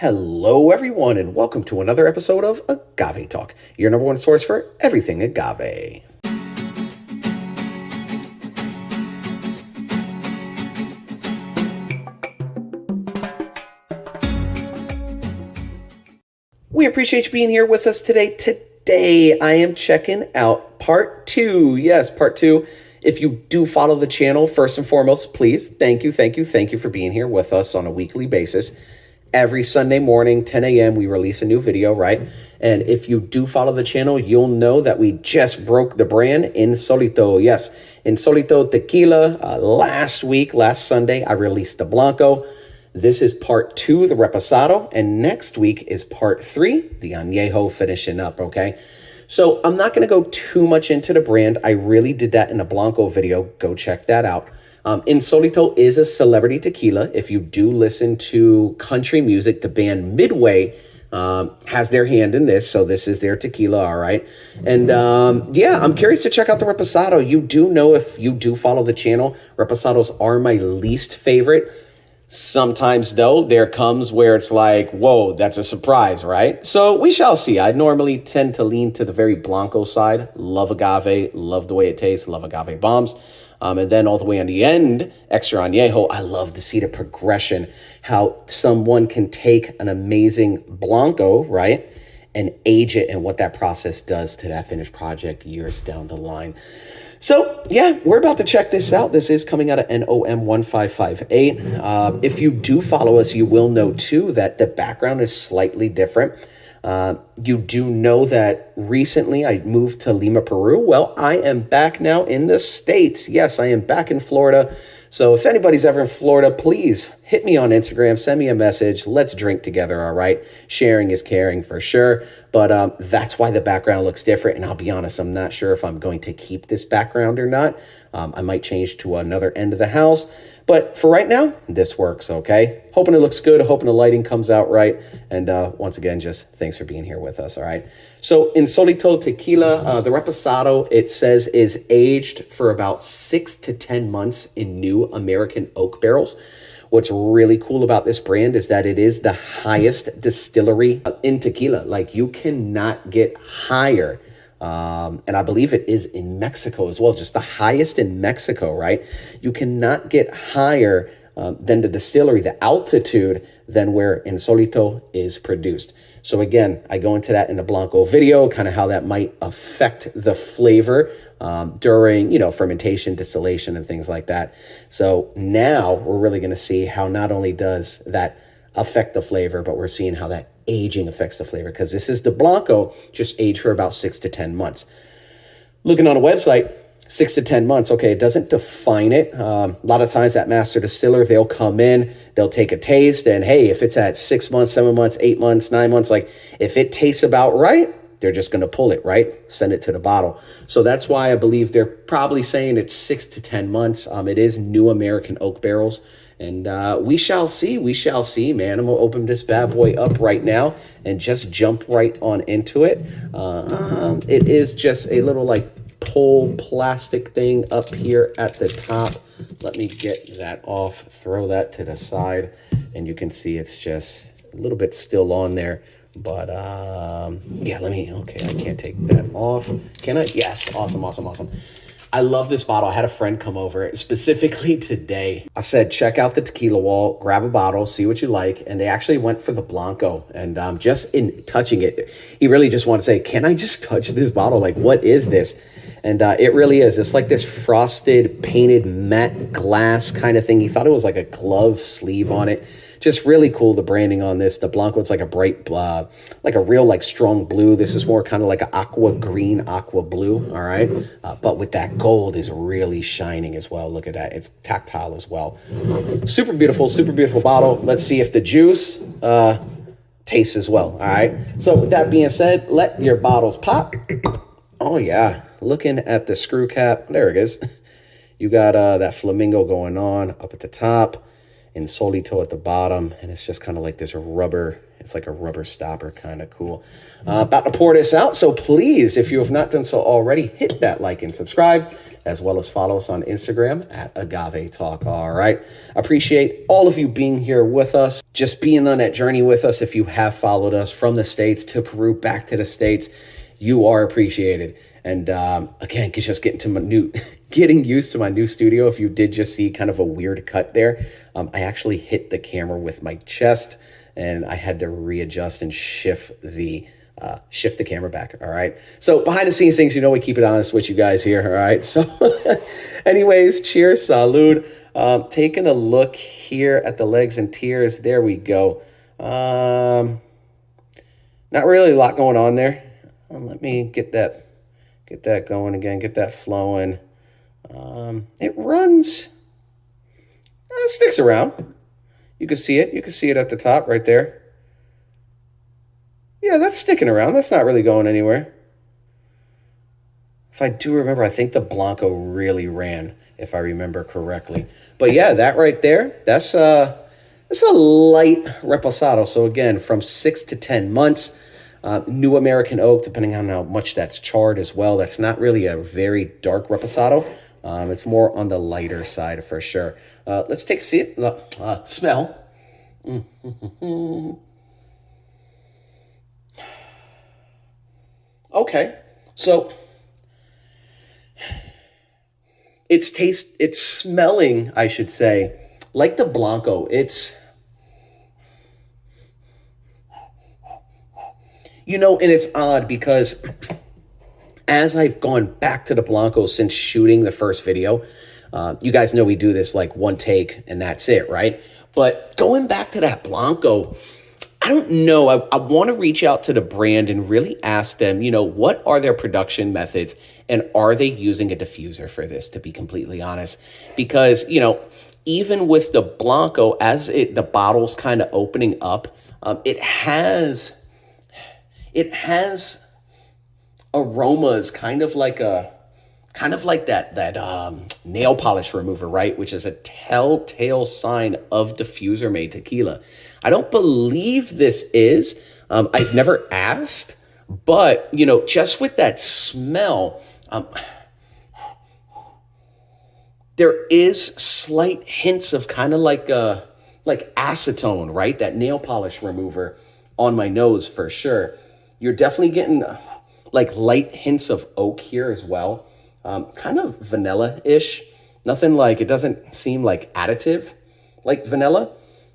Hello, everyone, and welcome to another episode of Agave Talk, your number one source for everything agave. We appreciate you being here with us today. Today, I am checking out part two. Yes, part two. If you do follow the channel, first and foremost, please, thank you for being here with us on a weekly basis. Every Sunday morning, 10 a.m., we release a new video, right? And if you do follow the channel, you'll know that we just broke the brand Insólito. Yes, Insólito Tequila. Last Sunday, I released the Blanco. This is part two, the Reposado. And next week is part three, the Añejo, finishing up, okay? So I'm not going to go too much into the brand. I really did that in a Blanco video. Go check that out. Insolito is a celebrity tequila. If you do listen to country music, the band Midway has their hand in this. So this is their tequila, all right? And yeah, I'm curious to check out the Reposado. You do know, if you do follow the channel, Reposados are my least favorite. Sometimes, though, there comes where it's like, whoa, that's a surprise, right? So we shall see. I normally tend to lean to the very Blanco side. Love agave, love the way it tastes, love agave bombs. And then all the way on the end, extra añejo, I love to see the progression, how someone can take an amazing Blanco, right, and age it, and what that process does to that finished project years down the line. So, yeah, we're about to check this out. This is coming out of NOM 1558. If you do follow us, you will know, too, that the background is slightly different. You do know that recently I moved to Lima, Peru. Well, I am back now in the States. Yes, I am back in Florida. So if anybody's ever in Florida, please hit me on Instagram, send me a message. Let's drink together, all right? Sharing is caring for sure. But that's why the background looks different. And I'll be honest, I'm not sure if I'm going to keep this background or not. I might change to another end of the house. But for right now, this works, okay? Hoping it looks good, hoping the lighting comes out right. And once again, just thanks for being here with us, all right? So Insólito Tequila, the Reposado, it says is aged for about 6 to 10 months in new American oak barrels. What's really cool about this brand is that it is the highest distillery in tequila. Like, you cannot get higher. And I believe it is in Mexico as well, just the highest in Mexico, right? You cannot get higher than the distillery, the altitude, than where Insólito is produced. So again, I go into that in the Blanco video, kind of how that might affect the flavor during, fermentation, distillation, and things like that. So now we're really going to see how not only does that affect the flavor, but we're seeing how that aging affects the flavor, because this is the Blanco, just aged for about 6 to 10 months. Looking on a website, 6 to 10 months. Okay, it doesn't define it. A lot of times that master distiller, they'll come in, they'll take a taste, and hey, if it's at 6 months, 7 months, 8 months, 9 months, like if it tastes about right, they're just going to pull it, right? Send it to the bottle. So that's why I believe they're probably saying it's 6 to 10 months. It is new American oak barrels. And we shall see, man. I'm going to open this bad boy up right now and just jump right on into it. It is just a little pull plastic thing up here at the top. Let me get that off, throw that to the side, and you can see it's just a little bit still on there. But yeah, okay, I can't take that off. Can I? Yes, awesome. I love this bottle. I had a friend come over specifically today. I said, check out the tequila wall, grab a bottle, see what you like. And they actually went for the Blanco. And just in touching it, he really just wanted to say, can I just touch this bottle? Like, what is this? And it really is. It's like this frosted, painted matte glass kind of thing. He thought it was like a glove sleeve on it. Just really cool, the branding on this. The Blanco, it's like a bright, like a real strong blue. This is more kind of like an aqua green, aqua blue, all right? But with that gold is really shining as well. Look at that. It's tactile as well. Super beautiful bottle. Let's see if the juice tastes as well, all right? So with that being said, let your bottles pop. Oh, yeah. Looking at the screw cap, there it is. You got that flamingo going on up at the top. Insólito at the bottom, and it's just kind of like this rubber It's like a rubber stopper, kind of cool. About to pour this out, so please, if you have not done so already, hit that like and subscribe, as well as follow us on Instagram at Agave Talk. All right. Appreciate all of you being here with us, just being on that journey with us. If you have followed us from the States to Peru, back to the States, you are appreciated. And again, just getting used to my new studio. If you did just see kind of a weird cut there, I actually hit the camera with my chest, and I had to readjust and shift the camera back. All right. So behind the scenes things, we keep it honest with you guys here. All right. So anyways, cheers, salud. Taking a look here at the legs and tears. There we go. Not really a lot going on there. Let me get that going again, get that flowing. It runs, it sticks around. You can see it. You can see it at the top right there. Yeah, that's sticking around. That's not really going anywhere. If I do remember, I think the Blanco really ran, if I remember correctly. But yeah, that right there, that's a light Reposado. So again, from 6 to 10 months. New American oak, depending on how much that's charred as well. That's not really a very dark Reposado. It's more on the lighter side for sure. Let's take a sip. Smell. Okay, so it's smelling, I should say, like the Blanco. And it's odd because as I've gone back to the Blanco since shooting the first video, you guys know we do this like one take and that's it, right? But going back to that Blanco, I don't know. I want to reach out to the brand and really ask them, what are their production methods and are they using a diffuser for this, to be completely honest? Because, even with the Blanco, as the bottle's kind of opening up, it has aromas kind of like that nail polish remover, right? Which is a telltale sign of diffuser made tequila. I don't believe this is. I've never asked, but just with that smell, there is slight hints of kind of like acetone, right? That nail polish remover on my nose for sure. You're definitely getting like light hints of oak here as well. Kind of vanilla-ish. Nothing like, it doesn't seem like additive like vanilla,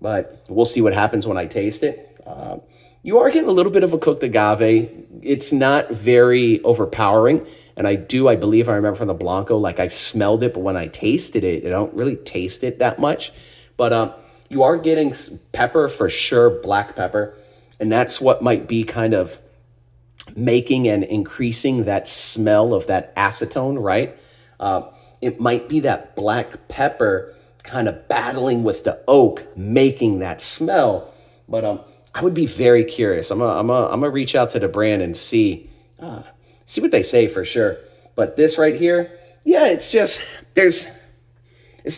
but we'll see what happens when I taste it. You are getting a little bit of a cooked agave. It's not very overpowering. And I believe I remember from the Blanco, like I smelled it, but when I tasted it, I don't really taste it that much. But you are getting pepper for sure, black pepper. And that's what might be kind of making and increasing that smell of that acetone, right? It might be that black pepper kind of battling with the oak, making that smell. But I would be very curious. I'm gonna reach out to the brand and see what they say for sure. But this right here, yeah, it's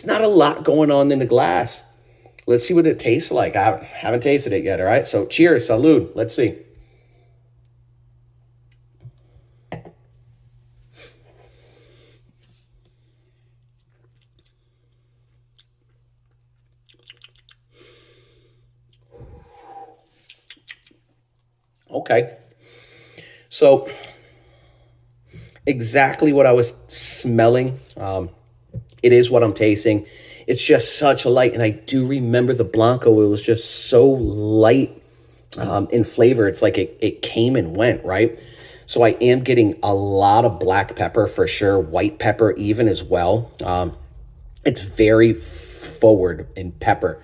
not a lot going on in the glass. Let's see what it tastes like. I haven't tasted it yet, all right? So cheers, salud. Let's see. Okay. So exactly what I was smelling. It is what I'm tasting. It's just such a light. And I do remember the Blanco. It was just so light in flavor. It's like it came and went, right? So I am getting a lot of black pepper for sure. White pepper even as well. It's very forward in pepper.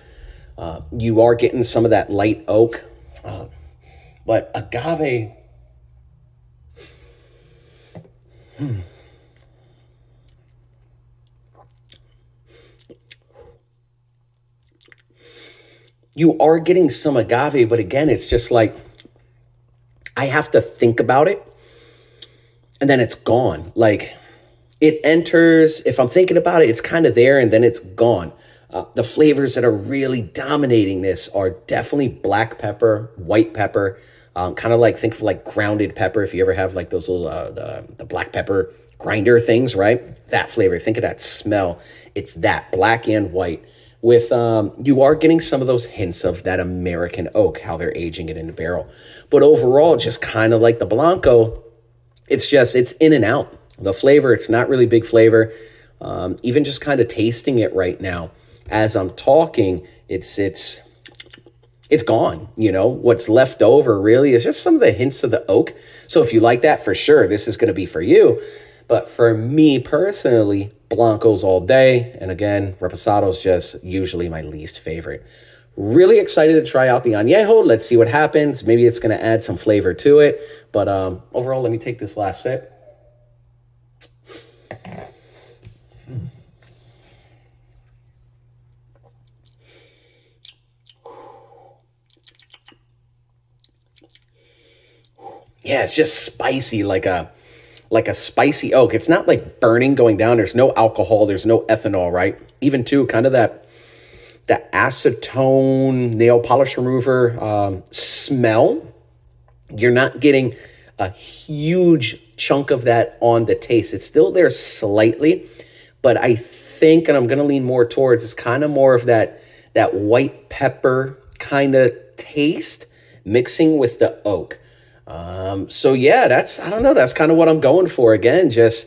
You are getting some of that light oak. But agave... You are getting some agave, but again, it's just like, I have to think about it, and then it's gone. Like, it enters, if I'm thinking about it, it's kind of there, and then it's gone. The flavors that are really dominating this are definitely black pepper, white pepper, kind of like, think of like grounded pepper. If you ever have like those little, the black pepper grinder things, right? That flavor, think of that smell. It's that black and white with, you are getting some of those hints of that American oak, how they're aging it in the barrel. But overall, just kind of like the Blanco, it's in and out. The flavor, it's not really big flavor. Even just kind of tasting it right now as I'm talking, it's gone. You know, what's left over really is just some of the hints of the oak. So if you like that, for sure, this is going to be for you. But for me personally, Blancos all day. And again, Reposado is just usually my least favorite. Really excited to try out the añejo. Let's see what happens. Maybe it's going to add some flavor to it. But overall, let me take this last sip. Yeah, it's just spicy, like a spicy oak. It's not like burning going down. There's no alcohol. There's no ethanol, right? Even too, kind of that acetone nail polish remover smell. You're not getting a huge chunk of that on the taste. It's still there slightly, but I think, and I'm going to lean more towards, it's kind of more of that white pepper kind of taste mixing with the oak. So yeah, I don't know, that's kind of what I'm going for. Again, just,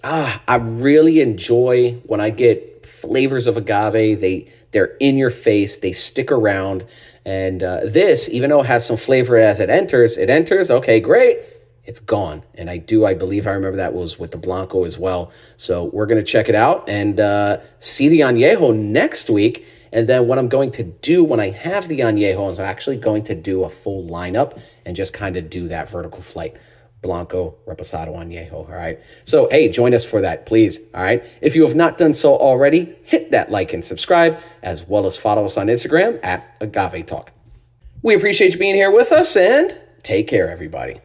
I really enjoy when I get flavors of agave. They're in your face, they stick around. And, this, even though it has some flavor as it enters, okay, great. It's gone. And I believe I remember that was with the Blanco as well. So we're going to check it out and, see the añejo next week. And then what I'm going to do when I have the añejo is I'm actually going to do a full lineup and just kind of do that vertical flight. Blanco, Reposado, añejo, all right? So, hey, join us for that, please, all right? If you have not done so already, hit that like and subscribe, as well as follow us on Instagram at Agave Talk. We appreciate you being here with us, and take care, everybody.